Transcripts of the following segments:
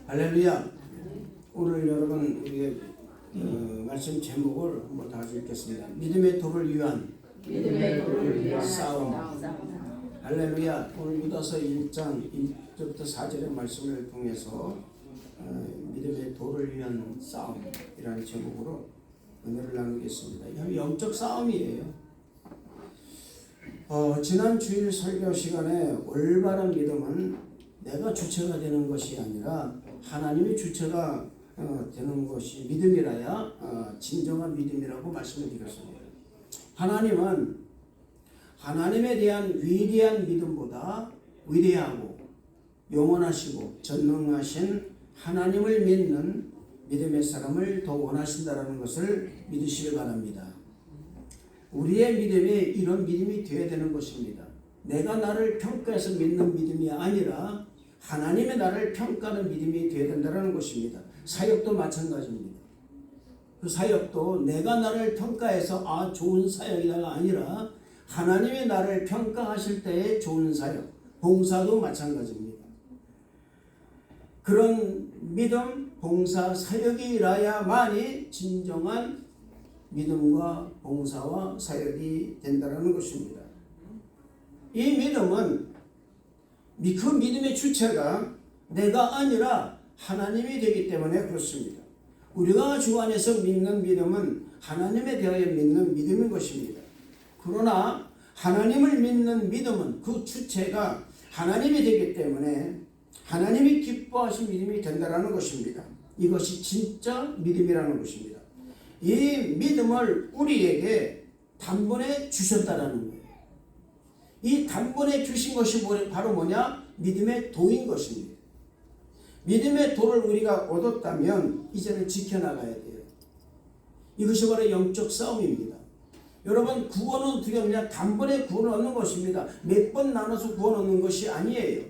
할렐루야. 오늘 여러분 우리의 말씀 제목을 한번 다시 읽겠습니다. 믿음의 도를 위한 싸움. 할렐루야. 오늘 유다서 1장 1절부터 4절의 말씀을 통해서 믿음의 도를 위한 싸움이라는 제목으로 은혜를 나누겠습니다. 이건 영적 싸움이에요. 지난 주일 설교 시간에 올바른 믿음은 내가 주체가 되는 것이 아니라 하나님이 주체가 되는 것이 믿음이라야 진정한 믿음이라고 말씀을 드렸습니다. 하나님은 하나님에 대한 위대한 믿음보다 위대하고 영원하시고 전능하신 하나님을 믿는 믿음의 사람을 더 원하신다는 것을 믿으시길 바랍니다. 우리의 믿음이 이런 믿음이 되어야 되는 것입니다. 내가 나를 평가해서 믿는 믿음이 아니라 하나님의 나를 평가하는 믿음이 되어야 된다는 것입니다. 사역도 마찬가지입니다. 그 사역도 내가 나를 평가해서 좋은 사역이다가 아니라 하나님의 나를 평가하실 때의 좋은 사역, 봉사도 마찬가지입니다. 그런 믿음, 봉사, 사역이라야만이 진정한 믿음과 봉사와 사역이 된다는 것입니다. 이 믿음은 그 믿음의 주체가 내가 아니라 하나님이 되기 때문에 그렇습니다. 우리가 주 안에서 믿는 믿음은 하나님에 대하여 믿는 믿음인 것입니다. 그러나 하나님을 믿는 믿음은 그 주체가 하나님이 되기 때문에 하나님이 기뻐하신 믿음이 된다는 것입니다. 이것이 진짜 믿음이라는 것입니다. 이 믿음을 우리에게 단번에 주셨다라는 거예요. 이 단번에 주신 것이 바로 뭐냐? 믿음의 도인 것입니다. 믿음의 도를 우리가 얻었다면 이제는 지켜나가야 돼요. 이것이 바로 영적 싸움입니다. 여러분, 구원은 어떻게 그냥 단번에 구원을 얻는 것입니다. 몇 번 나눠서 구원 얻는 것이 아니에요.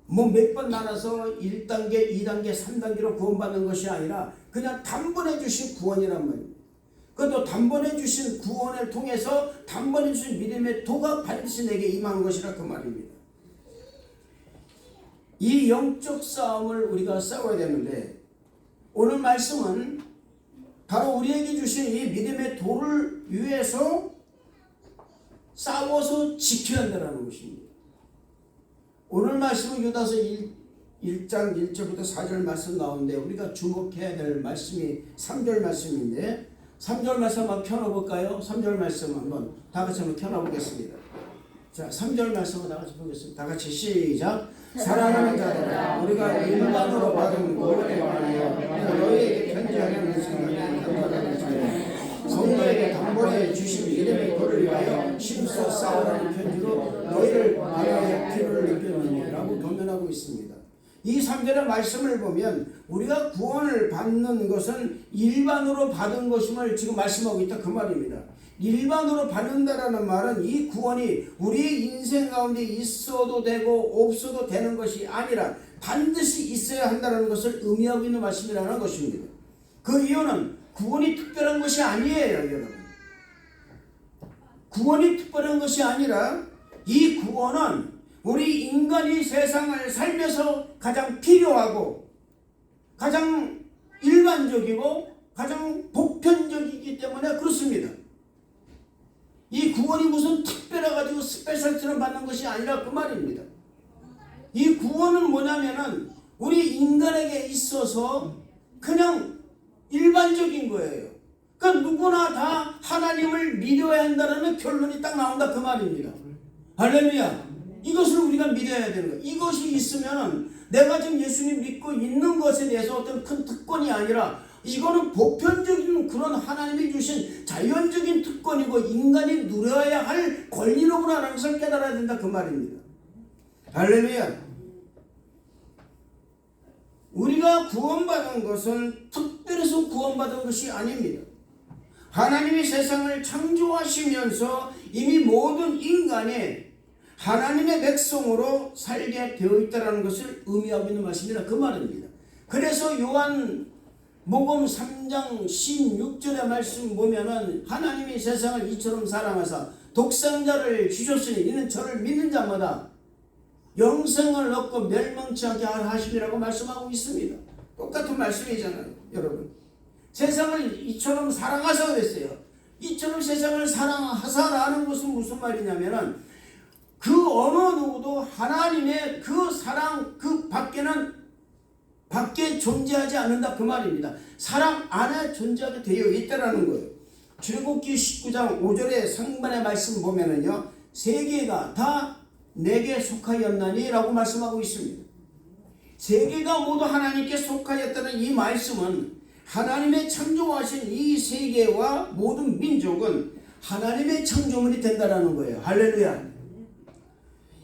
몇 번 나눠서 1단계, 2단계, 3단계로 구원받는 것이 아니라 그냥 단번에 주신 구원이란 말입니다. 그것도 단번에 주신 구원을 통해서 단번에 주신 믿음의 도가 반드시 내게 임한 것이라 그 말입니다. 이 영적 싸움을 우리가 싸워야 되는데 오늘 말씀은 바로 우리에게 주신 이 믿음의 도를 위해서 싸워서 지켜야 한다는 것입니다. 오늘 말씀은 유다서 1장 1절부터 4절 말씀 나오는데 우리가 주목해야 될 말씀이 3절 말씀인데 3절 말씀 한번 펴놓을까요? 3절 말씀 한번 다 같이 한번 펴놓보겠습니다. 자, 3절 말씀을 다 같이 보겠습니다. 다 같이 시작. 사랑하는 자들아, 우리가 일반으로 받은 구원에 관하여 너희에게 편지하는 생각이 간단하다. 성도에게 단번에 주신 믿음의 도를 위하여 힘써 싸우라는 편지로 너희를 말하여 필요를 느꼈느니라고 도면하고 있습니다. 이 3절의 말씀을 보면 우리가 구원을 받는 것은 일반으로 받은 것임을 지금 말씀하고 있다 그 말입니다. 일반으로 받는다라는 말은 이 구원이 우리의 인생 가운데 있어도 되고 없어도 되는 것이 아니라 반드시 있어야 한다는 것을 의미하고 있는 말씀이라는 것입니다. 그 이유는 구원이 특별한 것이 아니에요, 여러분. 구원이 특별한 것이 아니라 이 구원은 우리 인간이 세상을 살면서 가장 필요하고 가장 일반적이고 가장 보편적이기 때문에 그렇습니다. 이 구원이 무슨 특별해가지고 스페셜처럼 받는 것이 아니라 그 말입니다. 이 구원은 뭐냐면은 우리 인간에게 있어서 그냥 일반적인 거예요. 그러니까 누구나 다 하나님을 믿어야 한다는 결론이 딱 나온다 그 말입니다. 할렐루야. 이것을 우리가 믿어야 되는 거예요. 이것이 있으면 내가 지금 예수님 믿고 있는 것에 대해서 어떤 큰 특권이 아니라 이거는 보편적인 그런 하나님이 주신 자연적인 특권이고 인간이 누려야 할 권리로구나라는 것을 깨달아야 된다 그 말입니다. 할렐루야. 우리가 구원받은 것은 특별해서 구원받은 것이 아닙니다. 하나님이 세상을 창조하시면서 이미 모든 인간이 하나님의 백성으로 살게 되어 있다는 것을 의미하고 있는 말씀이라 그 말입니다. 그래서 요한복음 3장 16절의 말씀 보면은 하나님이 세상을 이처럼 사랑하사 독생자를 주셨으니 이는 저를 믿는 자마다 영생을 얻고 멸망치 않게 하심이라고 말씀하고 있습니다. 똑같은 말씀이잖아요, 여러분. 세상을 이처럼 사랑하사 그랬어요. 이처럼 세상을 사랑하사라는 것은 무슨 말이냐면은 그 어느 누구도 하나님의 그 사랑 그 밖에 존재하지 않는다 그 말입니다. 사랑 안에 존재하게 되어 있다라는 거예요. 출애굽기 19장 5절의 상반의 말씀 보면은요, 세계가 다 내게 속하였나니 라고 말씀하고 있습니다. 세계가 모두 하나님께 속하였다는 이 말씀은 하나님의 창조하신 이 세계와 모든 민족은 하나님의 창조물이 된다는 거예요. 할렐루야.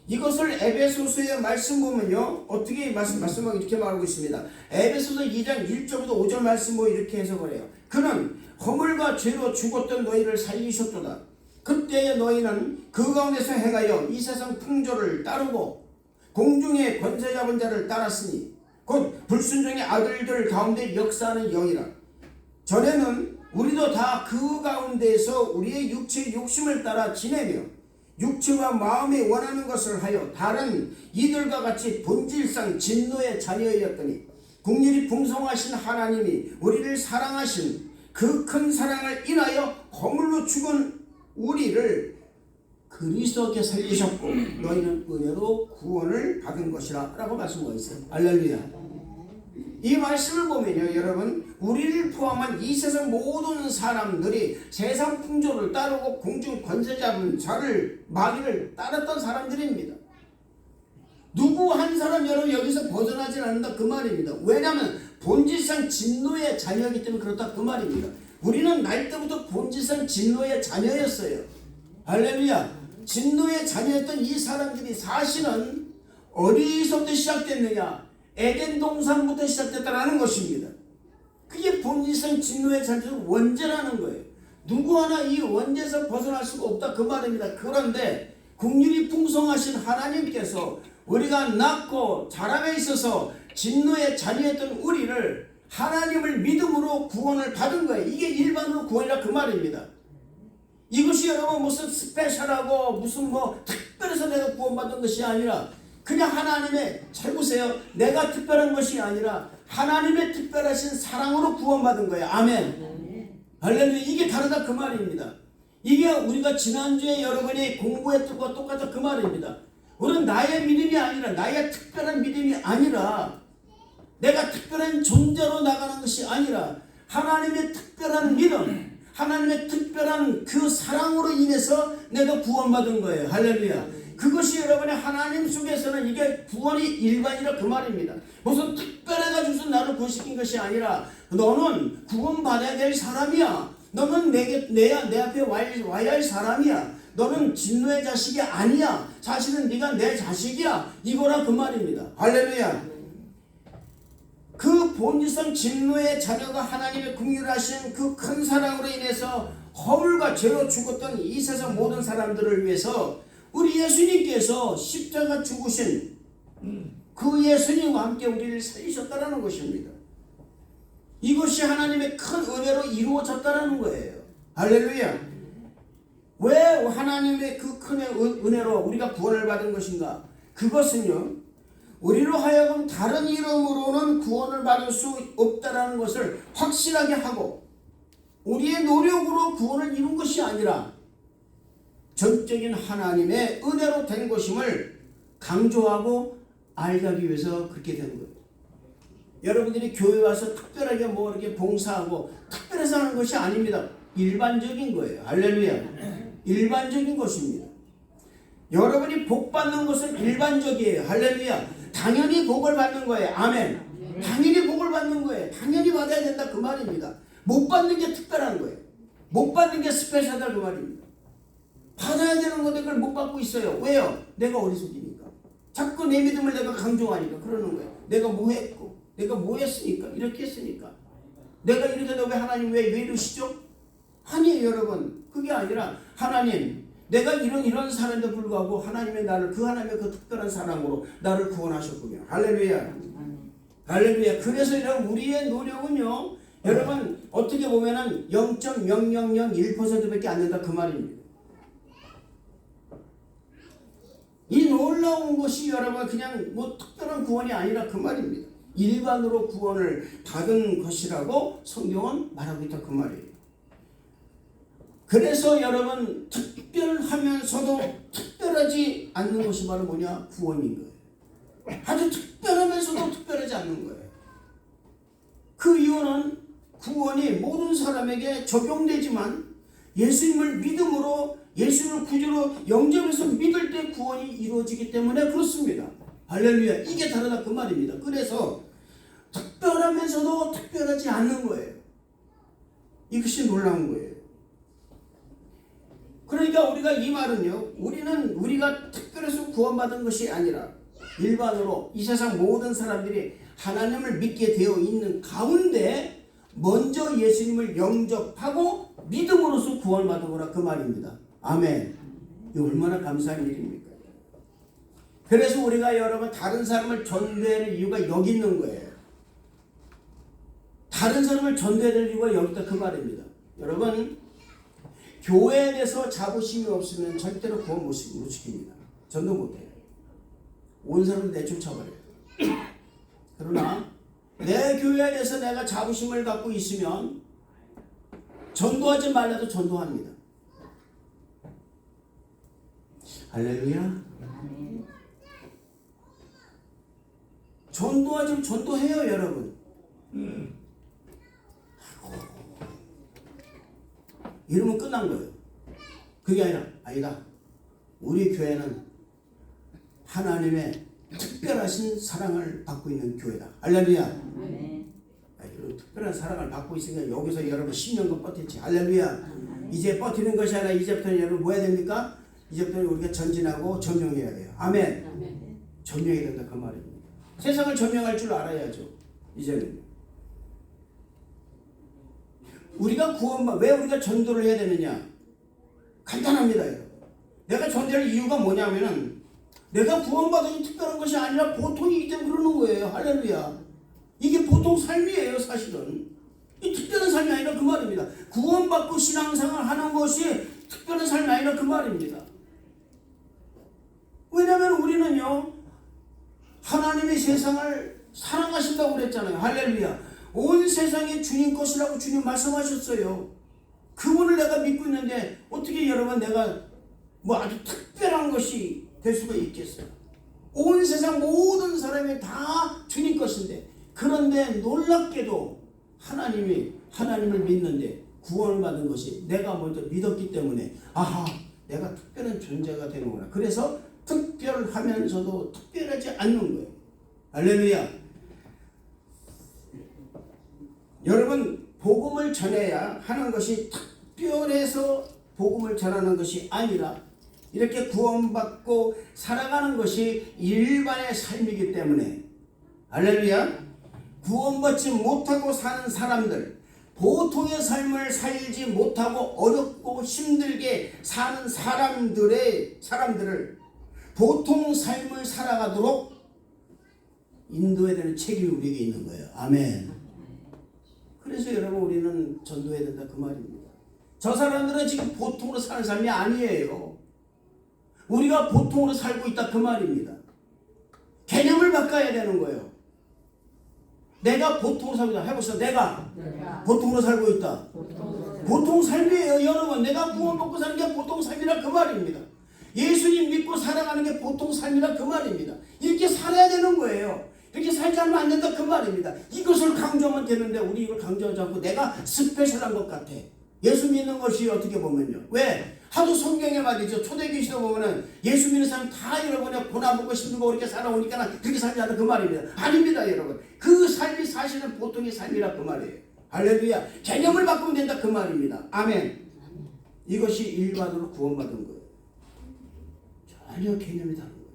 이것을 에베소서의 말씀 보면요, 어떻게 말씀하고 이렇게 말하고 있습니다. 에베소서 2장 1절부터 5절 말씀 보면 이렇게 해석을 해요. 그는 허물과 죄로 죽었던 너희를 살리셨도다. 그때의 너희는 그 가운데서 행하여 이 세상 풍조를 따르고 공중의 권세 잡은 자를 따랐으니 곧 불순종의 아들들 가운데 역사하는 영이라. 전에는 우리도 다 그 가운데에서 우리의 육체의 욕심을 따라 지내며 육체와 마음이 원하는 것을 하여 다른 이들과 같이 본질상 진노의 자녀였더니 긍휼이 풍성하신 하나님이 우리를 사랑하신 그 큰 사랑을 인하여 허물로 죽은 우리를 그리스도께 살리셨고 너희는 은혜로 구원을 받은 것이라 라고 말씀하고 있어요. 할렐루야. 이 말씀을 보면요, 여러분, 우리를 포함한 이 세상 모든 사람들이 세상 풍조를 따르고 공중 권세 잡은 자를 마귀를 따랐던 사람들입니다. 누구 한 사람 여러분 여기서 벗어나지 않는다 그 말입니다. 왜냐하면 본질상 진노의 자녀이기 때문에 그렇다 그 말입니다. 우리는 날 때부터 본질상 진노의 자녀였어요. 할렐루야. 진노의 자녀였던 이 사람들이 사실은 어디서부터 시작됐느냐? 에덴 동산부터 시작됐다는 것입니다. 그게 본질상 진노의 자녀의 원죄라는 거예요. 누구 하나 이 원죄에서 벗어날 수가 없다 그 말입니다. 그런데 긍휼이 풍성하신 하나님께서 우리가 낳고 자람에 있어서 진노의 자녀였던 우리를 하나님을 믿음으로 구원을 받은 거예요. 이게 일반으로 구원이라 그 말입니다. 이것이 여러분 무슨 스페셜하고 무슨 뭐 특별해서 내가 구원받은 것이 아니라 그냥 하나님의, 잘 보세요, 내가 특별한 것이 아니라 하나님의 특별하신 사랑으로 구원받은 거예요. 아멘. 할렐루야. 이게 다르다 그 말입니다. 이게 우리가 지난주에 여러분이 공부했던 것과 똑같다 그 말입니다. 우리는 나의 믿음이 아니라, 나의 특별한 믿음이 아니라, 내가 특별한 존재로 나가는 것이 아니라 하나님의 특별한 믿음, 하나님의 특별한 그 사랑으로 인해서 내가 구원받은 거예요. 할렐루야. 그것이 여러분의 하나님 속에서는 이게 구원이 일반이라 그 말입니다. 무슨 특별해가지고서 나를 구원시킨 것이 아니라 너는 구원받아야 될 사람이야. 너는 내 앞에 와야 할 사람이야. 너는 진노의 자식이 아니야. 사실은 네가 내 자식이야. 이거라 그 말입니다. 할렐루야. 그 본질상 진노의 자녀가 하나님의 긍휼하신 그 큰 사랑으로 인해서 허물과 죄로 죽었던 이 세상 모든 사람들을 위해서 우리 예수님께서 십자가 죽으신 그 예수님과 함께 우리를 살리셨다는 것입니다. 이것이 하나님의 큰 은혜로 이루어졌다는 거예요. 할렐루야. 왜 하나님의 그 큰 은혜로 우리가 구원을 받은 것인가? 그것은요, 우리로 하여금 다른 이름으로는 구원을 받을 수 없다는 것을 확실하게 하고 우리의 노력으로 구원을 이룬 것이 아니라 전적인 하나님의 은혜로 된 것임을 강조하고 알게 하기 위해서 그렇게 된 거예요. 여러분들이 교회 와서 특별하게 뭐 이렇게 봉사하고 특별해서 하는 것이 아닙니다. 일반적인 거예요. 할렐루야. 일반적인 것입니다. 여러분이 복 받는 것은 일반적이에요. 할렐루야. 당연히 복을 받는 거예요. 아멘. 당연히 복을 받는 거예요. 당연히 받아야 된다 그 말입니다. 못 받는 게 특별한 거예요. 못 받는 게 스페셜하다 그 말입니다. 받아야 되는 건데 그걸 못 받고 있어요. 왜요? 내가 어리석이니까. 자꾸 내 믿음을 내가 강조하니까 그러는 거예요. 내가 뭐 했고, 내가 뭐 했으니까, 이렇게 했으니까. 내가 이렇게 해도 왜 하나님 왜 이러시죠? 아니에요, 여러분. 그게 아니라 하나님, 내가 이런 사람인데 불구하고 하나님의 나를, 그 하나님의 그 특별한 사랑으로 나를 구원하셨군요. 할렐루야. 할렐루야. 그래서 여러분 우리의 노력은요, 여러분 어떻게 보면은 0.0001%밖에 안 된다 그 말입니다. 이 놀라운 것이 여러분 그냥 뭐 특별한 구원이 아니라 그 말입니다. 일반으로 구원을 받은 것이라고 성경은 말하고 있다 그 말이에요. 그래서 여러분 특별하면서도 특별하지 않는 것이 바로 뭐냐? 구원인 거예요. 아주 특별하면서도 특별하지 않는 거예요. 그 이유는 구원이 모든 사람에게 적용되지만 예수님을 믿음으로 예수님을 구주로 영접해서 믿을 때 구원이 이루어지기 때문에 그렇습니다. 할렐루야. 이게 다르다 그 말입니다. 그래서 특별하면서도 특별하지 않는 거예요. 이것이 놀라운 거예요. 그러니까 우리가 이 말은요, 우리가 특별해서 구원받은 것이 아니라 일반으로 이 세상 모든 사람들이 하나님을 믿게 되어 있는 가운데 먼저 예수님을 영접하고 믿음으로써 구원을 받은 거라 그 말입니다. 아멘. 이 얼마나 감사한 일입니까? 그래서 우리가 여러분 다른 사람을 전도하는 이유가 여기 있는 거예요. 다른 사람을 전도해야 될 이유가 여기 있다 그 말입니다. 여러분 교회에 대해서 자부심이 없으면 절대로 구원 못 시킵니다. 전도 못해요. 온 사람을 내쫓아버려요. 그러나 내 교회에 대해서 내가 자부심을 갖고 있으면 전도하지 말라도 전도합니다. 할렐루야. 전도하지 전도해요 여러분. 이러면 끝난 거예요. 그게 아니다. 우리 교회는 하나님의 특별하신 사랑을 받고 있는 교회다. 할렐루야. 특별한 사랑을 받고 있으니까 여기서 여러분 10년간 버티지. 할렐루야. 이제 버티는 것이 아니라 이제부터는 여러분 뭐 해야 됩니까? 이제부터는 우리가 전진하고 점령해야 돼요. 아멘. 점령해야 된다 그 말입니다. 세상을 점령할 줄 알아야죠. 이제는. 우리가 왜 우리가 전도를 해야 되느냐? 간단합니다. 여러분. 내가 전도할 이유가 뭐냐면은 내가 구원받은 특별한 것이 아니라 보통이기 때문에 그러는 거예요. 할렐루야. 이게 보통 삶이에요 사실은. 이 특별한 삶이 아니라 그 말입니다. 구원받고 신앙생활 하는 것이 특별한 삶이 아니라 그 말입니다. 왜냐하면 우리는요 하나님의 세상을 사랑하신다고 그랬잖아요. 할렐루야. 온 세상이 주님 것이라고 주님 말씀하셨어요. 그분을 내가 믿고 있는데 어떻게 여러분 내가 뭐 아주 특별한 것이 될 수가 있겠어요? 온 세상 모든 사람이 다 주님 것인데, 그런데 놀랍게도 하나님을 믿는데 구원을 받은 것이 내가 먼저 믿었기 때문에 아하 내가 특별한 존재가 되는구나. 그래서 특별하면서도 특별하지 않는 거예요. 할렐루야. 여러분 복음을 전해야 하는 것이 특별해서 복음을 전하는 것이 아니라 이렇게 구원받고 살아가는 것이 일반의 삶이기 때문에 할렐루야. 구원받지 못하고 사는 사람들, 보통의 삶을 살지 못하고 어렵고 힘들게 사는 사람들을 보통 삶을 살아가도록 인도해야 되는 책임이 우리에게 있는 거예요. 아멘. 그래서 여러분 우리는 전도해야 된다 그 말입니다. 저 사람들은 지금 보통으로 사는 삶이 아니에요. 우리가 보통으로 살고 있다 그 말입니다. 개념을 바꿔야 되는 거예요. 내가 보통으로 살고 있다. 해보시죠. 내가 보통으로 살고 있다. 보통 삶이에요. 여러분 내가 구원받고 사는 게 보통 삶이라 그 말입니다. 예수님 믿고 살아가는 게 보통 삶이라 그 말입니다. 이렇게 살아야 되는 거예요. 이렇게 살지 않으면 안 된다 그 말입니다. 이것을 강조하면 되는데 우리 이걸 강조하지 않고 내가 스페셜한 것 같아. 예수 믿는 것이 어떻게 보면요. 왜? 하도 성경에 말이죠. 초대교회 시대 보면은 예수 믿는 사람 다 여러분이 고나보고 힘들고 그렇게 살아오니까 그렇게 살지 않다 그 말입니다. 아닙니다 여러분. 그 삶이 사실은 보통의 삶이라 그 말이에요. 할렐루야. 개념을 바꾸면 된다 그 말입니다. 아멘. 이것이 일반으로 구원받은 거예요. 전혀 개념이 다른 거예요.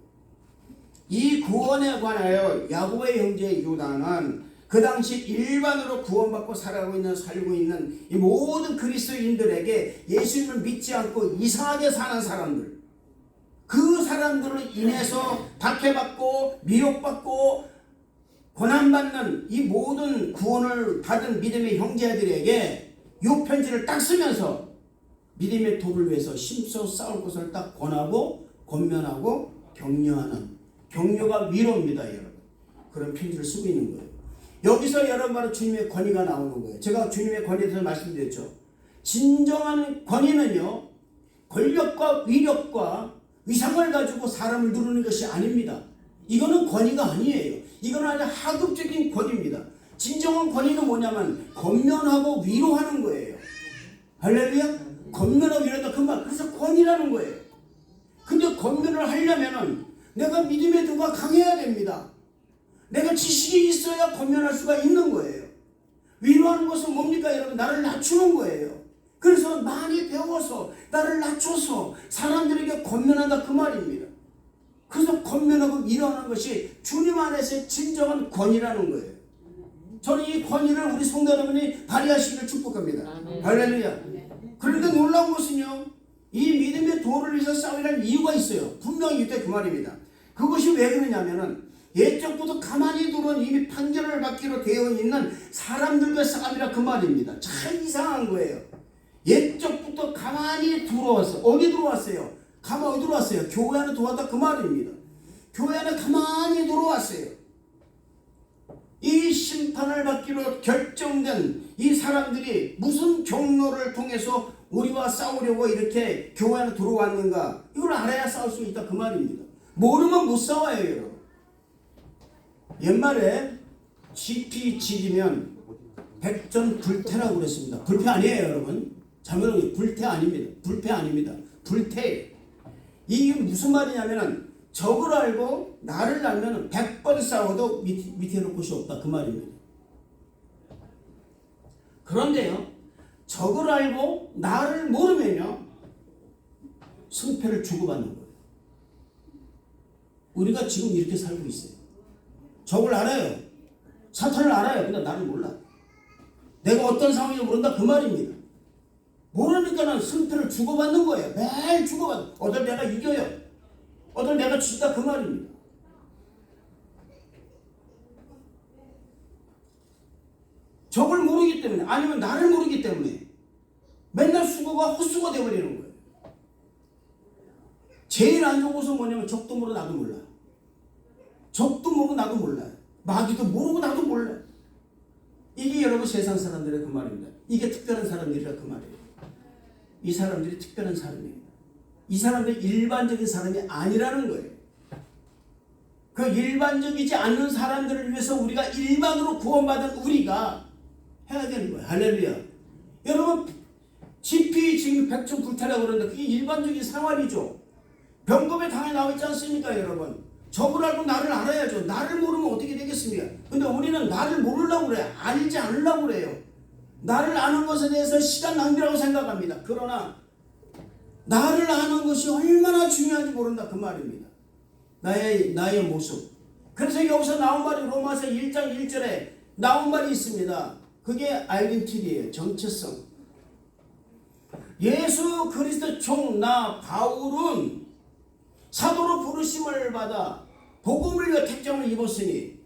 이 구원에 관하여 야고보의 형제 유다는 그 당시 일반으로 구원받고 살고 있는 이 모든 그리스도인들에게 예수님을 믿지 않고 이상하게 사는 사람들, 그 사람들로 인해서 박해받고 미혹받고 고난받는 이 모든 구원을 받은 믿음의 형제들에게 이 편지를 딱 쓰면서 믿음의 도를 위해서 힘써 싸울 것을 딱 권하고 권면하고 격려하는, 격려가 위로입니다, 여러분. 그런 편지를 쓰고 있는 거예요. 여기서 여러분 바로 주님의 권위가 나오는 거예요. 제가 주님의 권위에 대해서 말씀드렸죠. 진정한 권위는요, 권력과 위력과 위상을 가지고 사람을 누르는 것이 아닙니다. 이거는 권위가 아니에요. 이거는 아주 하급적인 권위입니다. 진정한 권위는 뭐냐면 권면하고 위로하는 거예요. 할렐루야? 권면하고 위로한다 그 말. 그래서 권위라는 거예요. 근데 권면을 하려면은 내가 믿음의 도가 강해야 됩니다. 내가 지식이 있어야 권면할 수가 있는 거예요. 위로하는 것은 뭡니까 여러분? 나를 낮추는 거예요. 그래서 많이 배워서 나를 낮춰서 사람들에게 권면한다 그 말입니다. 그래서 권면하고 위로하는 것이 주님 안에서의 진정한 권위라는 거예요. 저는 이 권위를 우리 성도 여러분이 발휘하시기를 축복합니다. 할렐루야. 그런데 놀라운 것은요, 이 믿음의 도를 위해서 싸우라는 이유가 있어요. 분명히 이때 그 말입니다. 그것이 왜 그러냐면은 옛적부터 가만히 두는 이미 판결을 받기로 되어 있는 사람들과 싸움이라 그 말입니다. 참 이상한 거예요. 옛적부터 가만히 들어왔어요. 어디 들어왔어요? 가만히 들어왔어요. 교회 안에 들어왔다 그 말입니다. 교회 안에 가만히 들어왔어요. 이 심판을 받기로 결정된 이 사람들이 무슨 경로를 통해서 우리와 싸우려고 이렇게 교회 안에 들어왔는가, 이걸 알아야 싸울 수 있다 그 말입니다. 모르면 못 싸워요, 여러분. 옛말에 지피지기면 백전불태라고 그랬습니다. 불패 아니에요, 여러분. 잘못하면 불태 아닙니다. 불패 아닙니다. 불태. 이게 무슨 말이냐면은 적을 알고 나를 알면 100번 싸워도 밑에 놓을 곳이 없다 그 말입니다. 그런데요, 적을 알고 나를 모르면요, 승패를 주고받는 거예요. 우리가 지금 이렇게 살고 있어요. 적을 알아요. 사탄을 알아요. 근데 나를 몰라. 내가 어떤 상황인지 모른다 그 말입니다. 모르니까는 승패를 주고받는 거예요. 매일 주고받는. 어떨 내가 이겨요. 어떨 내가 진다 그 말입니다. 적을 모르기 때문에, 아니면 나를 모르기 때문에 맨날 수고가 헛수고가 되어버리는 거예요. 제일 안 좋은 것은 뭐냐면 적도 모르고 나도 몰라. 적도 모르고 나도 몰라요. 마귀도 모르고 나도 몰라요. 이게 여러분 세상 사람들의 그 말입니다. 이게 특별한 사람들이라 그 말이에요. 이 사람들이 특별한 사람입니다. 이 사람들이 일반적인 사람이 아니라는 거예요. 그 일반적이지 않는 사람들을 위해서 우리가 일반으로 구원받은 우리가 해야 되는 거예요. 할렐루야. 여러분, 지피 지금 백전불태라고 그러는데 그게 일반적인 생활이죠. 병법에 당연히 나와 있지 않습니까, 여러분? 적을 알고 나를 알아야죠. 나를 모르면 어떻게 되겠습니까? 근데 우리는 나를 모르려고 그래요. 알지 않으려고 그래요. 나를 아는 것에 대해서 시간 낭비라고 생각합니다. 그러나 나를 아는 것이 얼마나 중요한지 모른다 그 말입니다. 나의 모습. 그래서 여기서 나온 말이 로마서 1장 1절에 나온 말이 있습니다. 그게 아이덴티티예요. 정체성. 예수 그리스도 종 나 바울은 사도로 부르심을 받아 복음을 위해 택정을 입었으니,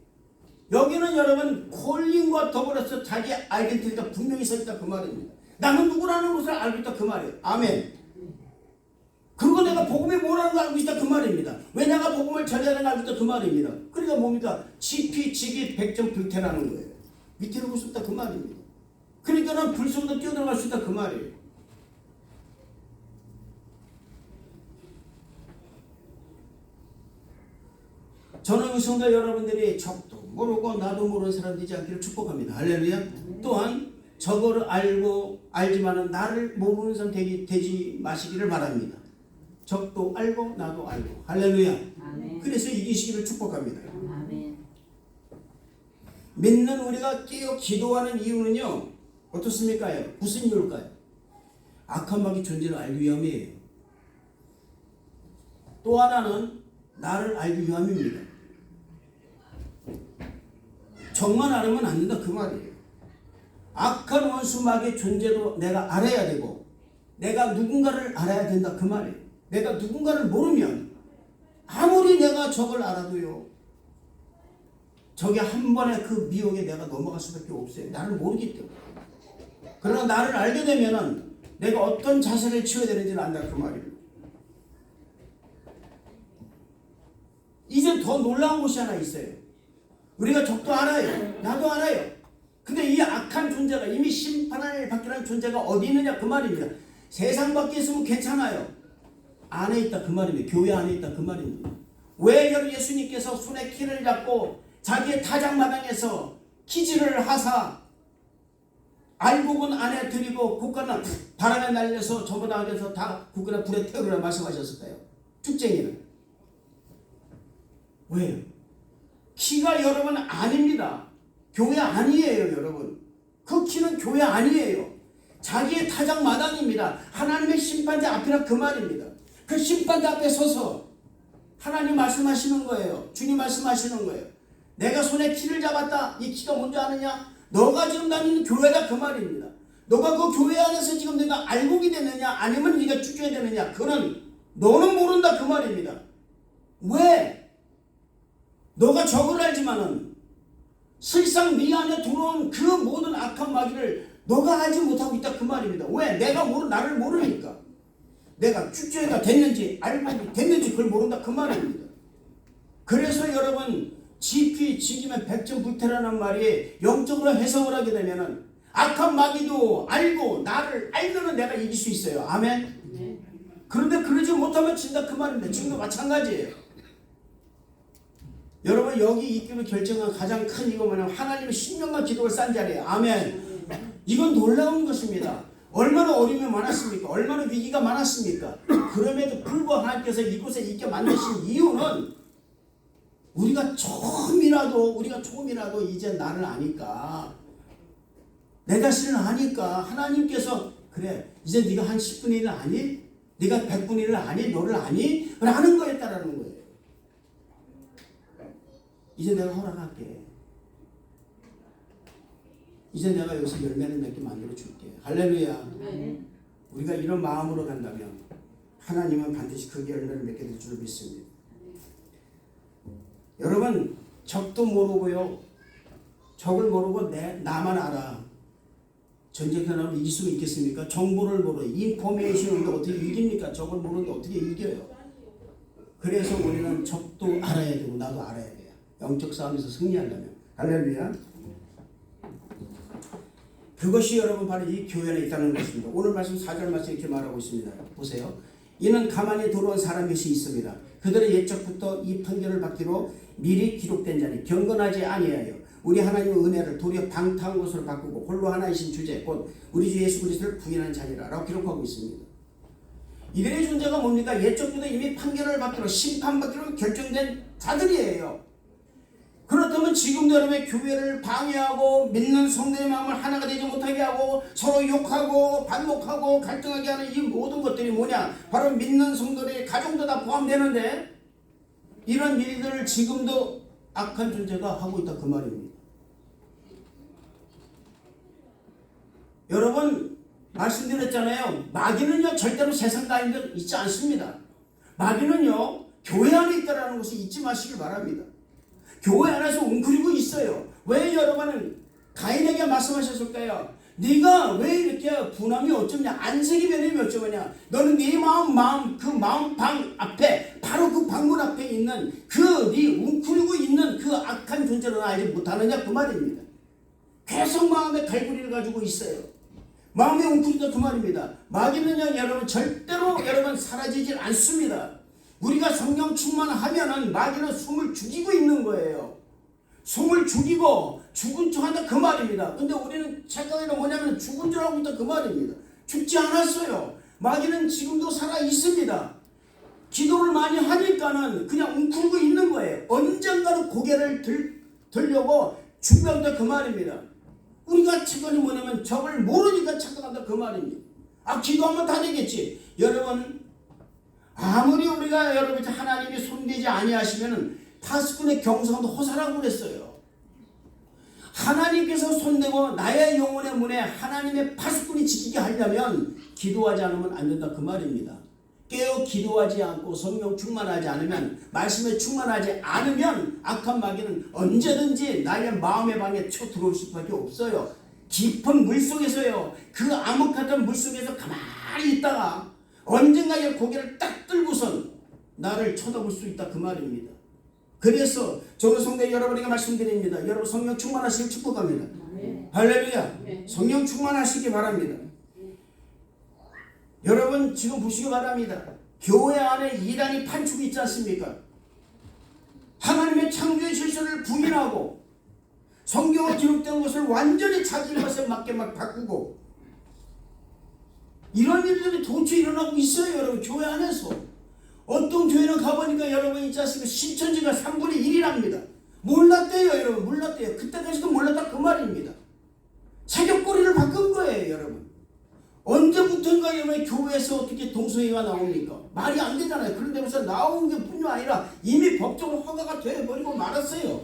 여기는 여러분 콜링과 더불어서 자기 아이덴티티가 분명히 서 있다 그 말입니다. 나는 누구라는 것을 알고 있다 그 말이에요. 아멘. 그리고 내가 복음이 뭐라는 걸 알고 있다 그 말입니다. 왜 내가 복음을 전해야 되는 걸 알고 있다 그 말입니다. 그러니까 뭡니까? 지피 백전불태라는 거예요. 밑에로 볼 수 없다 그 말입니다. 그러니까는 불 속에도 뛰어들어갈 수 있다 그 말이에요. 저는 성도 여러분들이 적도 모르고 나도 모르는 사람 되지 않기를 축복합니다. 할렐루야. 또한 적을 알고 알지만은 나를 모르는 사람 되지 마시기를 바랍니다. 적도 알고 나도 알고. 할렐루야. 아멘. 그래서 이기시기를 축복합니다. 아멘. 믿는 우리가 깨어 기도하는 이유는요, 어떻습니까? 무슨 이유일까요? 악한 마귀 존재를 알기 위함이에요. 또 하나는 나를 알기 위함입니다. 적만 알으면 안 된다 그 말이에요. 악한 원수 마귀의 존재도 내가 알아야 되고, 내가 누군가를 알아야 된다 그 말이에요. 내가 누군가를 모르면 아무리 내가 적을 알아도요, 적이 한 번에 그 미혹에 내가 넘어갈 수밖에 없어요. 나를 모르기 때문에. 그러나 나를 알게 되면은 내가 어떤 자세를 취해야 되는지를 안다 그 말이에요. 이제 더 놀라운 것이 하나 있어요. 우리가 적도 알아요. 나도 알아요. 근데 이 악한 존재가 이미 심판을 받기라는 존재가 어디 있느냐 그 말입니다. 세상 밖에 있으면 괜찮아요. 안에 있다 그 말입니다. 교회 안에 있다 그 말입니다. 왜 예수님께서 손에 키를 잡고 자기의 타작마당에서 기지를 하사 알곡은 안에 들이고 국가는 바람에 날려서 저보다 그래서 다 국가나 불에 태우라 말씀하셨을까요? 축쟁이는 왜요? 키가 여러분 아닙니다. 교회 아니에요 여러분. 그 키는 교회 아니에요. 자기의 타작마당입니다. 하나님의 심판대 앞이라 그 말입니다. 그 심판대 앞에 서서 하나님 말씀하시는 거예요. 주님 말씀하시는 거예요. 내가 손에 키를 잡았다. 이 키가 뭔지 아느냐? 너가 지금 다니는 교회다 그 말입니다. 너가 그 교회 안에서 지금 내가 알곡이 되느냐 아니면 네가 죽여야 되느냐 그는 너는 모른다 그 말입니다. 왜? 너가 적을 알지만은 실상 네 안에 들어온 그 모든 악한 마귀를 너가 알지 못하고 있다 그 말입니다. 왜? 나를 모르니까. 내가 축제가 됐는지 알곡이 됐는지 그걸 모른다 그 말입니다. 그래서 여러분 지피지기면 백전불태라는 말이 영적으로 해석을 하게 되면은 악한 마귀도 알고 나를 알면은 내가 이길 수 있어요. 아멘. 네. 그런데 그러지 못하면 진다 그 말입니다. 지금도 마찬가지예요. 여러분 여기 있기로 결정한 가장 큰 이거 뭐냐면 하나님의 신명과 기도를 싼 자리예요. 아멘. 이건 놀라운 것입니다. 얼마나 어려움이 많았습니까? 얼마나 위기가 많았습니까? 그럼에도 불구하고 하나님께서 이곳에 있게 만드신 이유는 우리가 조금이라도 이제 나를 아니까 내 자신을 아니까 하나님께서 그래 이제 네가 한 10분의 1을 아니? 네가 100분의 1을 아니? 너를 아니? 라는 거였다라는 거예요. 이제 내가 허락할게. 이제 내가 여기서 열매를 맺게 만들어 줄게. 할렐루야. 우리가 이런 마음으로 간다면 하나님은 반드시 그 열매를 맺게 될 줄 믿습니다. 여러분 적도 모르고요. 적을 모르고 나만 알아. 전쟁터 나면 이길 수 있겠습니까? 정보를 모르고 인포메이션을 어떻게 이깁니까? 적을 모르는데 어떻게 이겨요? 그래서 우리는 적도 알아야 되고 나도 알아야 돼요. 영적 싸움에서 승리하려면. 할렐루야. 그것이 여러분 바로 이 교회 안에 있다는 것입니다. 오늘 말씀 4절 말씀 이렇게 말하고 있습니다. 보세요. 이는 가만히 들어온 사람이 있습니다. 그들의 옛적부터 이 판결을 받기로 미리 기록된 자니 경건하지 아니하여 우리 하나님의 은혜를 도리어 방탕한 것으로 바꾸고 홀로 하나이신 주제 곧 우리 주 예수 그리스도를 부인한 자니라 라고 기록하고 있습니다. 이들의 존재가 뭡니까? 옛적부터 이미 판결을 받기로 심판받기로 결정된 자들이에요. 그렇다면 지금도 여러분의 교회를 방해하고 믿는 성도의 마음을 하나가 되지 못하게 하고 서로 욕하고 반목하고 갈등하게 하는 이 모든 것들이 뭐냐? 바로 믿는 성도들의 가정도 다 포함되는데 이런 일들을 지금도 악한 존재가 하고 있다 그 말입니다. 여러분 말씀드렸잖아요. 마귀는요 절대로 세상 다니는 데 있지 않습니다. 마귀는요 교회 안에 있다는 것을 잊지 마시길 바랍니다. 교회 안에서 웅크리고 있어요. 왜 여러분은 가인에게 말씀하셨을까요? 네가 왜 이렇게 분함이 어쩌냐 안색이 변함이 어쩌냐 너는 네 마음 그 마음 방 앞에 바로 그 방문 앞에 있는 그 네 웅크리고 있는 그 악한 존재를 알지 못하느냐 그 말입니다. 계속 마음에 갈구리를 가지고 있어요. 마음에 웅크리다 그 말입니다. 마귀는요 여러분 절대로 여러분 사라지질 않습니다. 우리가 성령 충만하면은 마귀는 숨을 죽이고 있는 거예요. 숨을 죽이고 죽은 척 한다 그 말입니다. 근데 우리는 착각이 뭐냐면 죽은 줄 알고 있다 그 말입니다. 죽지 않았어요. 마귀는 지금도 살아 있습니다. 기도를 많이 하니까는 그냥 웅크리고 있는 거예요. 언젠가는 고개를 들려고 준비한다 그 말입니다. 우리가 착각이 뭐냐면 적을 모르니까 착각한다 그 말입니다. 기도하면 다 되겠지. 여러분 아무리 우리가 여러분 하나님이 손대지 아니하시면은 파수꾼의 경성도 허사라고 그랬어요. 하나님께서 손대고 나의 영혼의 문에 하나님의 파수꾼이 지키게 하려면 기도하지 않으면 안 된다 그 말입니다. 깨어 기도하지 않고 성령 충만하지 않으면 말씀에 충만하지 않으면 악한 마귀는 언제든지 나의 마음의 방에 쳐들어올 수밖에 없어요. 깊은 물속에서요. 그 암흑 같은 물속에서 가만히 있다가 언젠가 고개를 딱 들고선 나를 쳐다볼 수 있다 그 말입니다. 그래서 저는 성도 여러분에게 말씀드립니다. 여러분 성령 충만하시길 축복합니다. 할렐루야. 성령 충만하시기 바랍니다. 여러분 지금 보시기 바랍니다. 교회 안에 이단이 판축이 있지 않습니까? 하나님의 창조의 질서를 부인하고 성경에 기록된 것을 완전히 자기 것에 맞게 막 바꾸고 이런 일들이 도대체 일어나고 있어요. 여러분 교회 안에서 어떤 교회는 가보니까 여러분 있지 않습니까? 신천지가 3분의 1이랍니다. 몰랐대요. 여러분 몰랐대요. 그때까지도 몰랐다 그 말입니다. 사격거리를 바꾼 거예요. 여러분 언제부턴가 여러분 교회에서 어떻게 동성애가 나옵니까? 말이 안 되잖아요. 그런데 벌써 나온 게 뿐만 아니라 이미 법적으로 허가가 되어버리고 말았어요.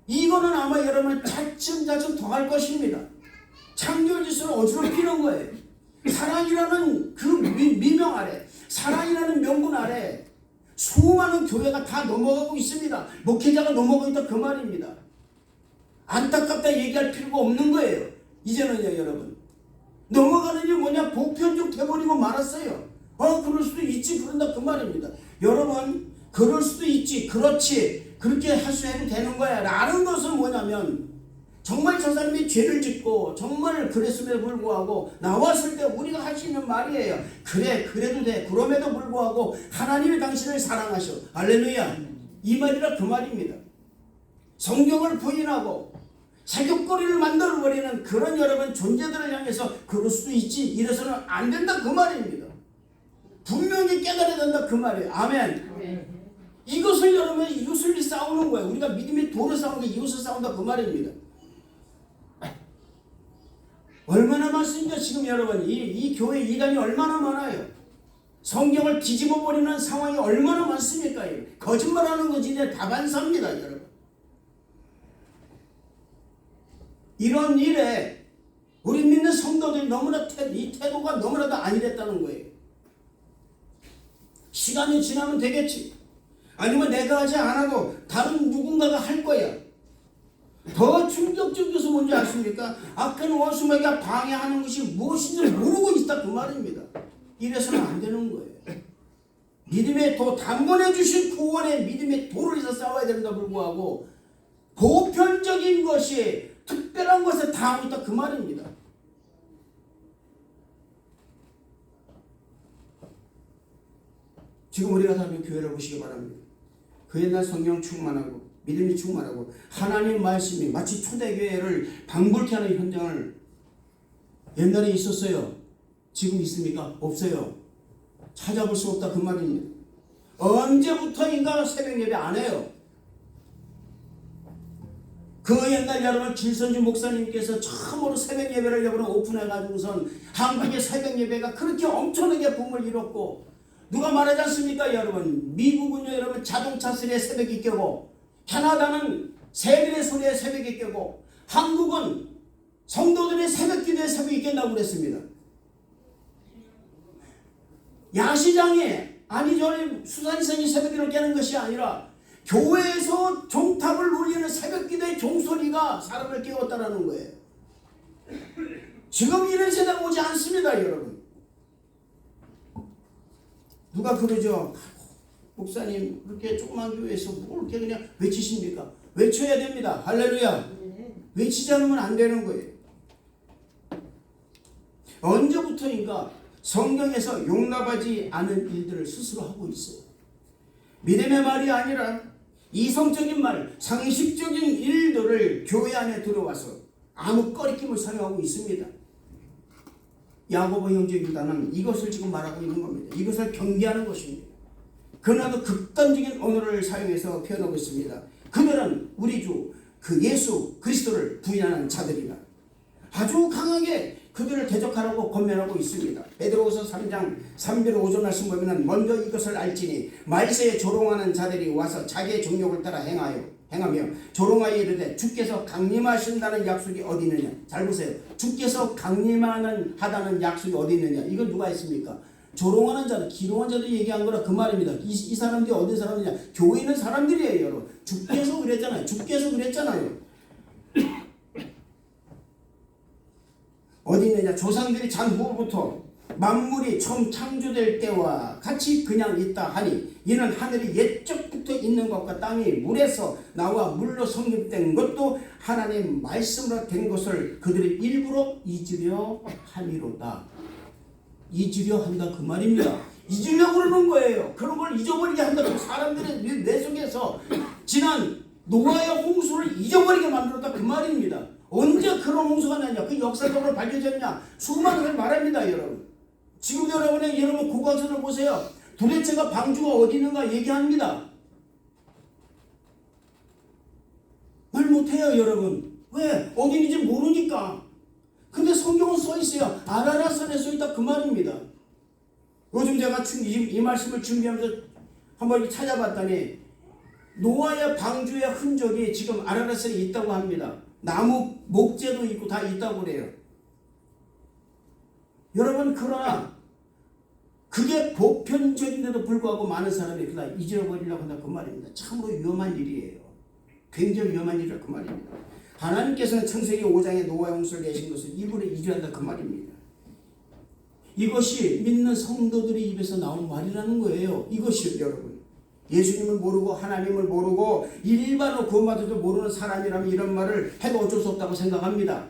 이거는 아마 여러분 차츰차츰 더 할 것입니다. 창조의 질서를 어지럽히는 거예요. 사랑이라는 그 미명 아래, 사랑이라는 명분 아래 수많은 교회가 다 넘어가고 있습니다. 목회자가 넘어가고 있다 그 말입니다. 안타깝다 얘기할 필요가 없는 거예요. 이제는요 여러분 넘어가는 게 뭐냐? 보편적 돼버리고 말았어요. 그럴 수도 있지 그런다 그 말입니다. 여러분 그럴 수도 있지 그렇지 그렇게 할 수 해도 되는 거야 라는 것은 뭐냐면 정말 저 사람이 죄를 짓고 정말 그랬음에도 불구하고 나왔을 때 우리가 할 수 있는 말이에요. 그래 그래도 돼. 그럼에도 불구하고 하나님이 당신을 사랑하셔. 할렐루야. 이 말이라 그 말입니다. 성경을 부인하고 사격거리를 만들어버리는 그런 여러분 존재들을 향해서 그럴 수도 있지 이래서는 안 된다 그 말입니다. 분명히 깨달아야 된다 그 말이에요. 아멘. 이것을 여러분 이웃을 싸우는 거예요. 우리가 믿음의 도를 싸우는 게 이웃을 싸운다 그 말입니다. 얼마나 많습니까 지금 여러분 이 교회 이단이 얼마나 많아요. 성경을 뒤집어 버리는 상황이 얼마나 많습니까? 거짓말하는 거지 이제 다반사입니다 여러분. 이런 일에 우리 믿는 성도들이 너무나 이 태도가 너무나도 아니랬다는 거예요. 시간이 지나면 되겠지. 아니면 내가 하지 않아도 다른 누군가가 할 거야. 더 충격적인 것은 뭔지 아십니까? 악한 원수마귀가 방해하는 것이 무엇인지 모르고 있다 그 말입니다. 이래서는 안 되는 거예요. 믿음의 도 단번에 주신 구원의 믿음의 도를 위해서 싸워야 된다 불구하고 보편적인 것이 특별한 것에 다 하고 있다 그 말입니다. 지금 우리가 사는 교회를 보시기 바랍니다. 그 옛날 성령 충만하고 믿음이 충만하고 하나님 말씀이 마치 초대교회를 방불케 하는 현장을 옛날에 있었어요. 지금 있습니까? 없어요. 찾아볼 수 없다 그 말입니다. 언제부터인가 새벽 예배 안 해요. 그 옛날 여러분 길선주 목사님께서 처음으로 새벽 예배를 여러분 오픈해가지고선 한국의 새벽 예배가 그렇게 엄청나게 붐을 이뤘고 누가 말하지 않습니까 여러분? 미국은요 여러분 자동차 소리에 새벽이 깨고 캐나다는 새들의 소리에 새벽이 깨고 한국은 성도들의 새벽 기도에 새벽이 깬다고 그랬습니다. 야시장에 아니 저는 수산시장이 새벽기를 깨는 것이 아니라 교회에서 종탑을 울리는 새벽 기도의 종소리가 사람을 깨웠다라는 거예요. 지금 이런 세대가 오지 않습니다 여러분. 누가 그러죠? 목사님 그렇게 조그만 교회에서 뭘 이렇게 그냥 외치십니까? 외쳐야 됩니다. 할렐루야. 외치지 않으면 안 되는 거예요. 언제부터인가 성경에서 용납하지 않은 일들을 스스로 하고 있어요. 믿음의 말이 아니라 이성적인 말, 상식적인 일들을 교회 안에 들어와서 아무 꺼리낌을 사용하고 있습니다. 야고보 형제 유다는 이것을 지금 말하고 있는 겁니다. 이것을 경계하는 것입니다. 그러나도 극단적인 언어를 사용해서 표현하고 있습니다. 그들은 우리 주 그 예수 그리스도를 부인하는 자들이라 아주 강하게 그들을 대적하라고 권면하고 있습니다. 베드로후서 3장 3절 5절 말씀 보면 먼저 이것을 알지니 말세에 조롱하는 자들이 와서 자기의 정욕을 따라 행하며 조롱하여 이르되 주께서 강림하신다는 약속이 어디 있느냐. 잘 보세요. 주께서 강림하다는 약속이 어디 있느냐. 이건 누가 했습니까? 조롱하는 자들, 기롱한 자들 얘기한 거라 그 말입니다. 이 사람들이 어디 사람이냐? 교회 있는 사람들이에요 여러분. 주께서 그랬잖아요. 주께서 그랬잖아요. 어디 있느냐. 조상들이 잔 후부터 만물이 처음 창조될 때와 같이 그냥 있다 하니 이는 하늘이 옛적부터 있는 것과 땅이 물에서 나와 물로 성립된 것도 하나님 말씀으로 된 것을 그들이 일부러 잊으려 함이로다. 잊으려 한다 그 말입니다. 잊으려고 그러는 거예요. 그런 걸 잊어버리게 한다. 사람들의 뇌 속에서 지난 노아의 홍수를 잊어버리게 만들었다 그 말입니다. 언제 그런 홍수가 나냐? 그 역사적으로 밝혀졌냐? 수많은 걸 말합니다, 여러분. 지금 여러분 고고학설을 보세요. 도대체가 방주가 어디 있는가 얘기합니다. 말 못해요, 여러분. 왜? 어디 있는지 모르니까. 근데 성경은 써 있어요. 아라라산에 써 있다 그 말입니다. 요즘 제가 이 말씀을 준비하면서 한번 찾아봤더니 노아의 방주의 흔적이 지금 아라라산에 있다고 합니다. 나무 목재도 있고 다 있다고 그래요. 여러분, 그러나 그게 보편적인데도 불구하고 많은 사람이 그다 잊어버리려고 한다 그 말입니다. 참으로 위험한 일이에요. 굉장히 위험한 일이라 그 말입니다. 하나님께서는 창세기 5장에 노아의 홍수를 내신 것을 일부러 잊어한다 그 말입니다. 이것이 믿는 성도들의 입에서 나온 말이라는 거예요. 이것이 여러분, 예수님을 모르고 하나님을 모르고 일반으로 구원받아도 모르는 사람이라면 이런 말을 해도 어쩔 수 없다고 생각합니다.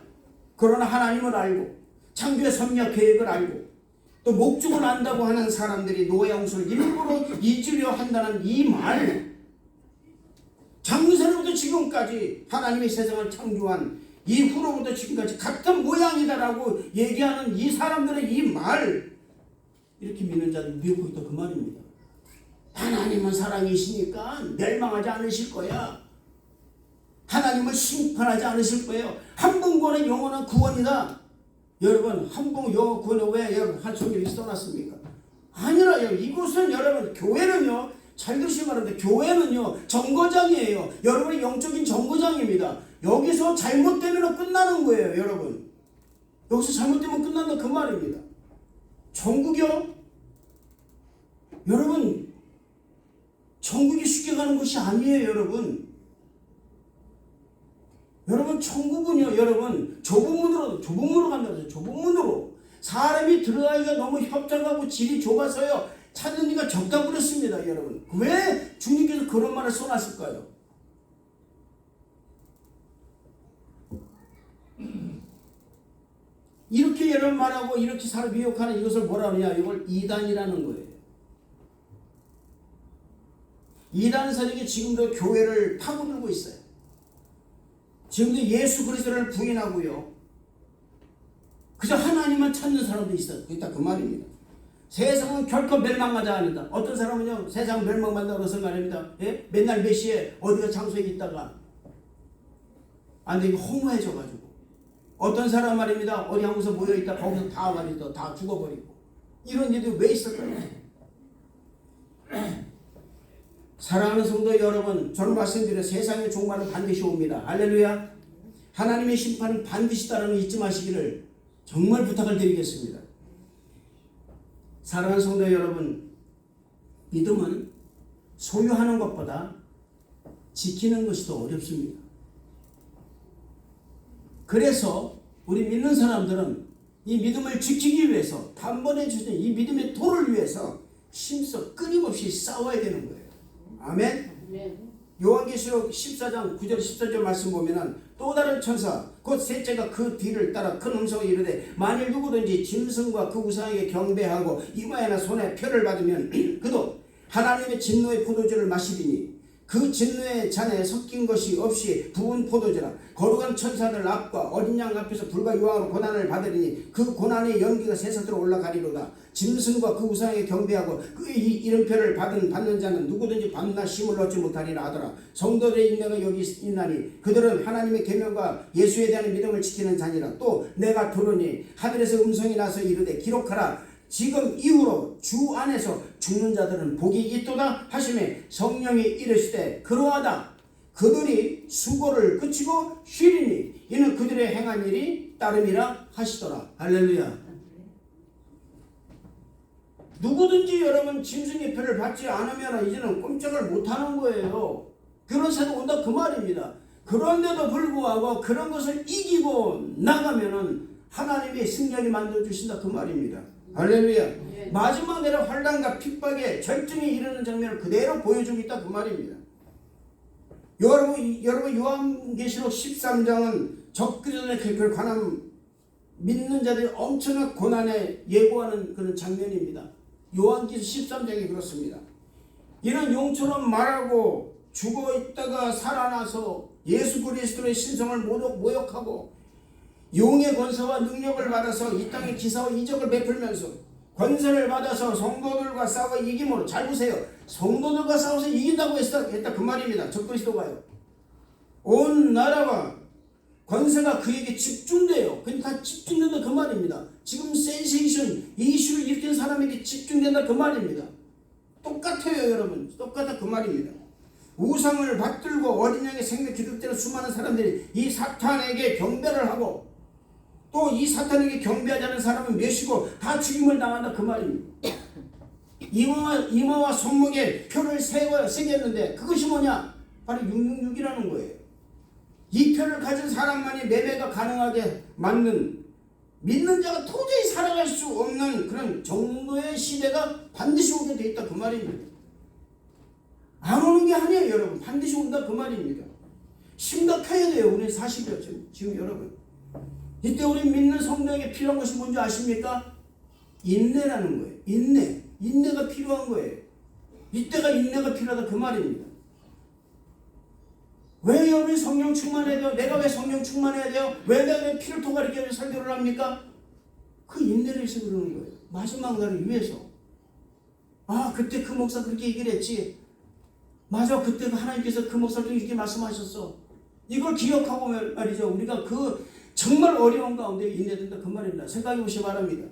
그러나 하나님을 알고 창조의 섭리와 계획을 알고 또 목적을 안다고 하는 사람들이 노아의 홍수를 일부러 잊으려 한다는 이 말, 창세로부터 지금까지 하나님이 세상을 창조한 이후로부터 지금까지 같은 모양이다라고 얘기하는 이 사람들의 이 말, 이렇게 믿는 자들 미혹하고 있다 그 말입니다. 하나님은 사랑이시니까 멸망하지 않으실 거야. 하나님은 심판하지 않으실 거예요. 한 번 구원은 영원한 구원이다. 여러분, 한 번 영원 구원을 왜 여러분 한송이를 써놨습니까? 아니라요. 이곳은 여러분, 교회는요, 잘 들으시기 바랍니다. 교회는요, 정거장이에요. 여러분의 영적인 정거장입니다. 여기서 잘못되면 끝나는 거예요, 여러분. 여기서 잘못되면 끝난다 그 말입니다. 천국이요? 여러분, 천국이 쉽게 가는 것이 아니에요, 여러분. 여러분, 천국은요, 여러분, 좁은 문으로 간다고 해서 좁은 문으로. 사람이 들어가기가 너무 협착하고 질이 좁아서요, 찾는 이가 적다고 그랬습니다, 여러분. 왜 주님께서 그런 말을 써놨을까요? 이렇게 여러분 말하고 이렇게 사람 미혹하는 이것을 뭐라 하느냐? 이걸 이단이라는 거예요. 이단 세력이 지금도 교회를 파고들고 있어요. 지금도 예수 그리스도를 부인하고요, 그저 하나님만 찾는 사람도 있어요. 그러니까 그 말입니다. 세상은 결코 멸망하지 않는다. 어떤 사람은요, 세상 멸망한다고 그래서 말입니다. 예? 맨날 몇 시에 어디가 장소에 있다가 안 되게 허무해져가지고, 어떤 사람 말입니다. 어디 한 곳에 모여있다 거기서 다 말이죠. 다 죽어버리고. 이런 일이 왜 있을까요? 사랑하는 성도 여러분, 저는 말씀드려 세상의 종말은 반드시 옵니다. 할렐루야. 하나님의 심판은 반드시 따르는 거 잊지 마시기를 정말 부탁을 드리겠습니다. 사랑하는 성도 여러분, 믿음은 소유하는 것보다 지키는 것이 더 어렵습니다. 그래서 우리 믿는 사람들은 이 믿음을 지키기 위해서, 단번에 주신 이 믿음의 도를 위해서 힘써 끊임없이 싸워야 되는 거예요. 아멘. 요한계시록 14장 9절 14절 말씀 보면은 또 다른 천사 곧 셋째가 그 뒤를 따라 큰 음성을 이르되 만일 누구든지 짐승과 그 우상에게 경배하고 이마에나 손에 표를 받으면 그도 하나님의 진노의 포도주를 마시리니 그 진노의 잔에 섞인 것이 없이 부은 포도주라. 거룩한 천사들 앞과 어린 양 앞에서 불과 유황으로 고난을 받으리니 그 고난의 연기가 세상으로 올라가리로다. 짐승과 그 우상에 경배하고 그 이름표를 받는 자는 누구든지 밤낮 쉼을 얻지 못하리라 하더라. 성도들의 인내가 여기 있나니 그들은 하나님의 계명과 예수에 대한 믿음을 지키는 자니라. 또 내가 들으니 하늘에서 음성이 나서 이르되 기록하라. 지금 이후로 주 안에서 죽는 자들은 복이 있도다 하시매 성령이 이르시되 그러하다. 그들이 수고를 그치고 쉬리니 이는 그들의 행한 일이 따름이라 하시더라. 할렐루야. 누구든지 여러분 짐승의 표를 받지 않으면 이제는 꼼짝을 못하는 거예요. 그런 세도 온다 그 말입니다. 그런데도 불구하고 그런 것을 이기고 나가면은 하나님의 승리하게 만들어주신다 그 말입니다. 할렐루야. 마지막 날의 환난과 핍박에 절정에 이르는 장면을 그대로 보여주고 있다 그 말입니다. 여러분 요한계시록 13장은 적그리스도에 관한 믿는 자들이 엄청난 고난에 예고하는 그런 장면입니다. 요한계시록 13장이 그렇습니다. 이는 용처럼 말하고 죽어 있다가 살아나서 예수 그리스도의 신성을 모욕하고 용의 권세와 능력을 받아서 이 땅의 기사와 이적을 베풀면서 권세를 받아서 성도들과 싸워 이김으로, 잘 보세요, 성도들과 싸워서 이긴다고 했다 그 말입니다. 적그리스도가요. 온 나라와 권세가 그에게 집중돼요. 그러니까 집중된다 그 말입니다. 지금 센세이션 이슈를 일으킨 사람에게 집중된다 그 말입니다. 똑같아요 여러분. 똑같아 그 말입니다. 우상을 받들고 어린 양의 생명 기득되는 수많은 사람들이 이 사탄에게 경배를 하고 또 이 사탄에게 경배하지 않은 사람은 몇이고 다 죽임을 당한다 그 말입니다. 이마와 손목에 표를 새겼는데 그것이 뭐냐? 바로 666이라는 거예요. 이 표를 가진 사람만이 매매가 가능하게 맞는, 믿는 자가 도저히 살아갈 수 없는 그런 정도의 시대가 반드시 오게 돼 있다 그 말입니다. 안 오는 게 아니에요 여러분. 반드시 온다 그 말입니다. 심각해야 돼요 우리 사실이요 지금 여러분. 이때 우리 믿는 성도에게 필요한 것이 뭔지 아십니까? 인내라는 거예요. 인내가 필요한 거예요. 이때가 인내가 필요하다 그 말입니다. 왜 여러분이 성령 충만해야 돼요? 내가 왜 성령 충만해야 돼요? 왜 내가 왜 피를 토가리게 설교를 합니까? 그 인내를 해서 그러는 거예요. 마지막 날을 위해서. 아 그때 그 목사 그렇게 얘기를 했지. 맞아 그때 하나님께서 그 목사를 이렇게 말씀하셨어. 이걸 기억하고 말이죠. 우리가 그 정말 어려운 가운데 인내된다 그 말입니다. 생각해 보시기 바랍니다.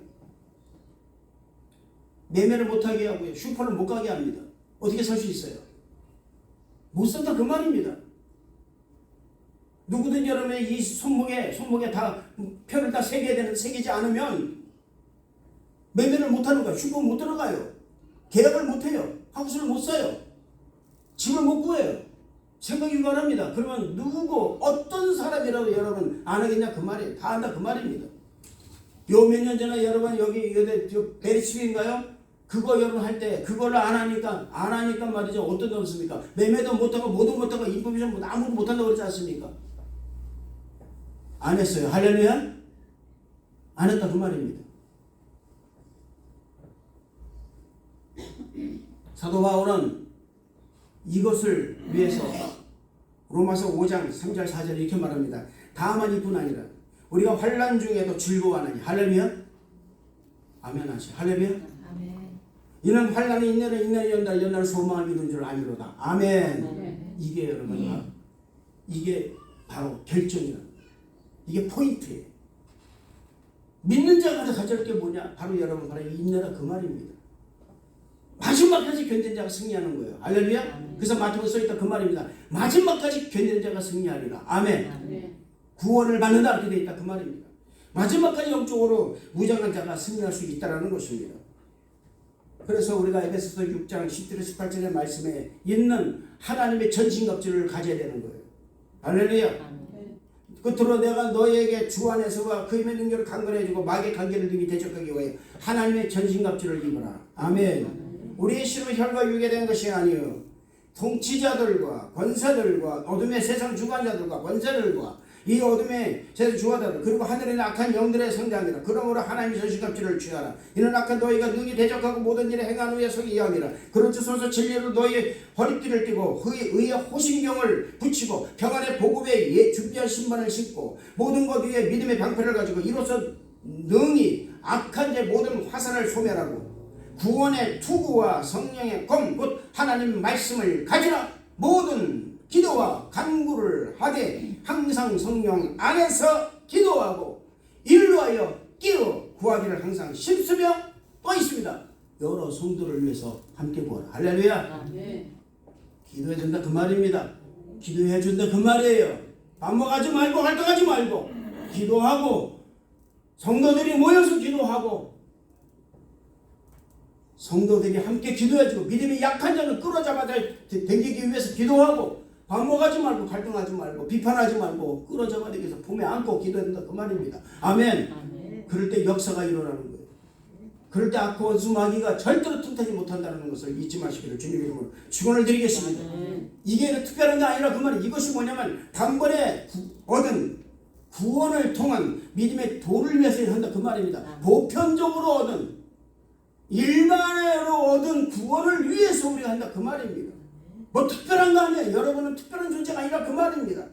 매매를 못하게 하고요. 슈퍼를 못 가게 합니다. 어떻게 살 수 있어요? 못 산다 그 말입니다. 누구든 여러분의 이 손목에 다 표를 다 새기지 않으면 매매를 못하는 거예요. 슈퍼 못 들어가요. 계약을 못해요. 하우스를 못 사요. 집을 못 구해요. 생각이 바랍니다. 그러면 누구 어떤 사람이라도 여러분 안 하겠냐 그 말이에요. 다 한다 그 말입니다. 요 몇 년 전에 여러분 여기 베리치기인가요? 그거 여러분 할 때 그거를 안 하니까 말이죠. 어떤 게 없습니까? 매매도 못하고 뭐도 못하고 인포메이션 아무도 못한다고 그러지 않습니까? 안 했어요. 할렐루야? 안 했다 그 말입니다. 사도 바울은 이것을 위해서 로마서 5장 3절 4절 이렇게 말합니다. 다만 이뿐 아니라 우리가 환난 중에도 즐거워하나니. 할렐루야? 아멘 하시. 할렐루야? 아멘. 이는 환난이 인내를 연다를 소망을 이룬 줄 아미로다. 아멘. 아멘. 이게 여러분 이게 바로 결정이다. 이게 포인트예요. 믿는 자가 가져올 게 뭐냐? 바로 여러분 바로 인내라 그 말입니다. 마지막까지 견딘 자가 승리하는 거예요. 할렐루야? 아멘. 그래서 마태복음 써있다 그 말입니다. 마지막까지 견딘 자가 승리하리라. 아멘. 아멘. 구원을 받는다 이렇게 되어 있다 그 말입니다. 마지막까지 영적으로 무장한 자가 승리할 수 있다는 것입니다. 그래서 우리가 에베소서 6장 10절 18절의 말씀에 있는 하나님의 전신갑주를 가져야 되는 거예요. 할렐루야. 아멘. 끝으로 내가 너에게 주 안에서와 그 힘의 능력을 강건해주고 마귀의 관계를 능히 대적하기 위해 하나님의 전신갑주를 입어라. 아멘. 우리의 실은 혈과 육에 대한 것이 아니요 통치자들과 권사들과 어둠의 세상 주관자들과 권세들과 이 어둠의 세상 주관자들 그리고 하늘에 있는 악한 영들의 성장이라. 그러므로 하나님의 전신갑주를 취하라. 이는 악한 너희가 능히 대적하고 모든 일에 행한 후에 서기 위함이라. 그렇듯소서 진리로 너희의 허리띠를 띠고 의의 호신경을 붙이고 평안의 복음에 준비한 신발을 신고 모든 것 위에 믿음의 방패를 가지고 이로써 능히 악한 제 모든 화살을 소멸하고 구원의 투구와 성령의 검 곧 하나님 말씀을 가지라. 모든 기도와 간구를 하되 항상 성령 안에서 기도하고 일로하여 끼어 구하기를 항상 힘쓰며 또 있습니다. 여러 성도를 위해서 함께 구하라. 할렐루야. 기도해야 된다 그 말입니다. 기도해야 준다 그 말이에요. 반복하지 말고 활동하지 말고 기도하고 성도들이 모여서 기도하고 성도들이 함께 기도해주고 믿음이 약한 자는 끌어잡아 당기기 위해서 기도하고 반복하지 말고 갈등하지 말고 비판하지 말고 끌어잡아 당기 위해서 품에 안고 기도해야 된다 그 말입니다. 아멘. 아멘. 그럴 때 역사가 일어나는 거예요. 그럴 때 악한 원수 마귀가 절대로 틈타지 못한다는 것을 잊지 마시기를 주님 이름으로 축원을 드리겠습니다. 이게 특별한 게 아니라 그 말이 이것이 뭐냐면 단번에 얻은 구원을 통한 믿음의 도를 위해서 한다 그 말입니다. 보편적으로 얻은 일반으로 얻은 구원을 위해서 우리가 한다 그 말입니다. 뭐 특별한 거 아니에요. 여러분은 특별한 존재가 아니라 그 말입니다.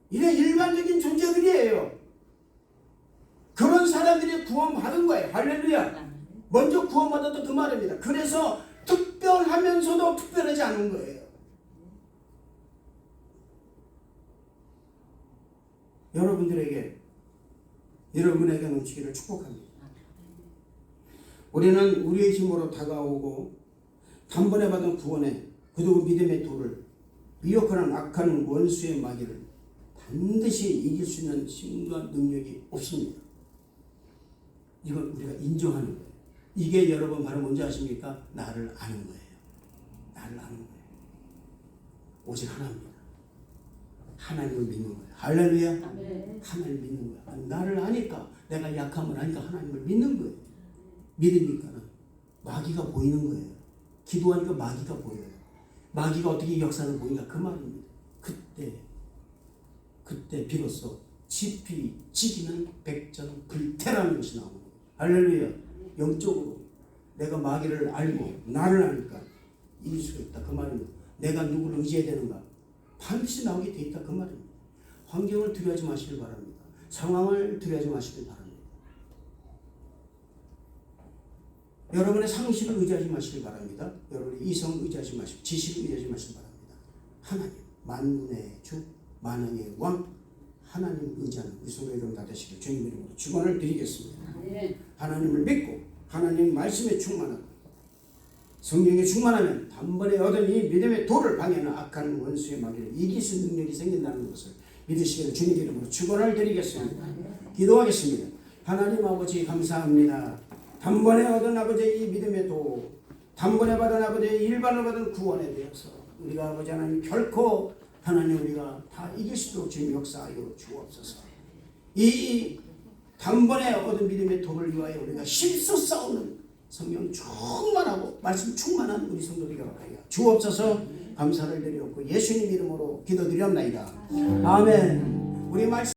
이게 일반적인 존재들이에요. 그런 사람들이 구원받은 거예요. 할렐루야. 먼저 구원받았다 그 말입니다. 그래서 특별하면서도 특별하지 않은 거예요. 여러분에게 넘치기를 축복합니다. 우리는 우리의 힘으로 다가오고 단번에 받은 구원에 그리고 믿음의 도를 미혹하는 악한 원수의 마귀를 반드시 이길 수 있는 힘과 능력이 없습니다. 이걸 우리가 인정하는 거예요. 이게 여러분 바로 뭔지 아십니까? 나를 아는 거예요. 나를 아는 거예요. 오직 하나입니다. 하나님을 믿는 거예요. 할렐루야. 하나님을 믿는 거예요. 나를 아니까, 내가 약함을 아니까 하나님을 믿는 거예요. 믿으니까는 마귀가 보이는 거예요. 기도하니까 마귀가 보여요. 마귀가 어떻게 역사를 보이는가 그 말입니다. 그때 비로소 지기는 백전불태라는 것이 나오는 거예요. 할렐루야. 영적으로 내가 마귀를 알고 나를 아니까 이길 수가 있다 그 말입니다. 내가 누구를 의지해야 되는가 반드시 나오게 돼 있다 그 말입니다. 환경을 두려워하지 마시길 바랍니다. 상황을 두려워하지 마시길 바랍니다. 여러분의 상식을 의지하지 마시길 바랍니다. 여러분의 이성을 의지하지 마시고 지식을 의지하지 마시길 바랍니다. 하나님 만군의 주 만왕의 왕 하나님 의지하는 우리 성도의 이름 다 되시길 주님 이름으로 축원을 드리겠습니다. 하나님을 믿고 하나님 말씀에 충만하고 성령에 충만하면 단번에 얻은 이 믿음의 도를 방해하는 악한 원수의 마귀를 이길 수 있는 능력이 생긴다는 것을 믿으시기를 주님 이름으로 축원을 드리겠습니다. 기도하겠습니다. 하나님 아버지 감사합니다. 단번에 얻은 아버지의 이 믿음의 도, 단번에 받은 아버지의 일반을 받은 구원에 대해서 우리가 아버지 하나님 결코 하나님 우리가 다 이길 수 있도록 주님 역사하여 주옵소서. 이 단번에 얻은 믿음의 도를 위하여 우리가 힘써 싸우는 성령 충만하고 말씀 충만한 우리 성도들이 하여 주옵소서. 감사를 드리옵고 예수님 이름으로 기도드렸나이다. 아멘. 우리 말씀